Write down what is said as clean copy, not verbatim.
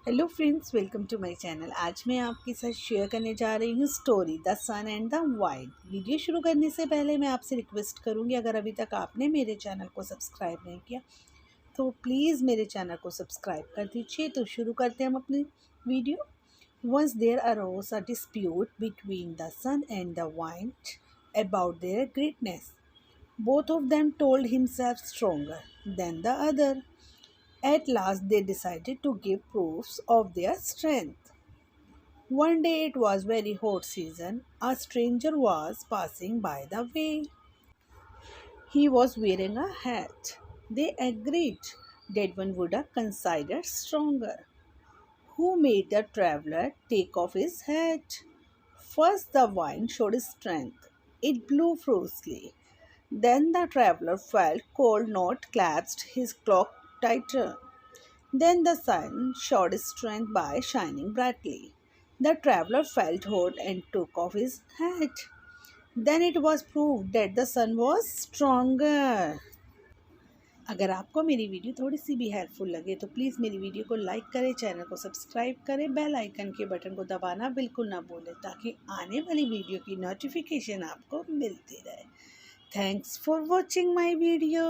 Hello friends, welcome to my channel. आज मैं आपके साथ शेयर करने जा रही हूँ story the sun and the wild. Video शुरू करने से पहले मैं आपसे रिक्वेस्ट करूँगी, अगर अभी तक आपने मेरे चैनल को सब्सक्राइब नहीं किया तो प्लीज़ मेरे चैनल को सब्सक्राइब कर दीजिए। तो शुरू करते हैं हम अपनी video. Once there arose a dispute between the sun and the wild about their greatness. Both of them told himself stronger than the other. At last, they decided to give proofs of their strength. One day, it was very hot season. A stranger was passing by the way. He was wearing a hat. They agreed that one would have considered stronger. Who made the traveler take off his hat? First, the wind showed his strength. It blew fiercely. Then the traveler felt cold, not clasped his cloak tighter. Then the sun showed his strength by shining brightly. The traveler felt hot and took off his hat. Then it was proved that the sun was stronger. अगर आपको मेरी video थोड़ी सी भी helpful लगे तो please मेरी video को like करें, चैनल को सब्सक्राइब करें, बेल आइकन के बटन को दबाना बिल्कुल ना भूलें ताकि आने वाली वीडियो की नोटिफिकेशन आपको मिलती रहे। Thanks for watching my video.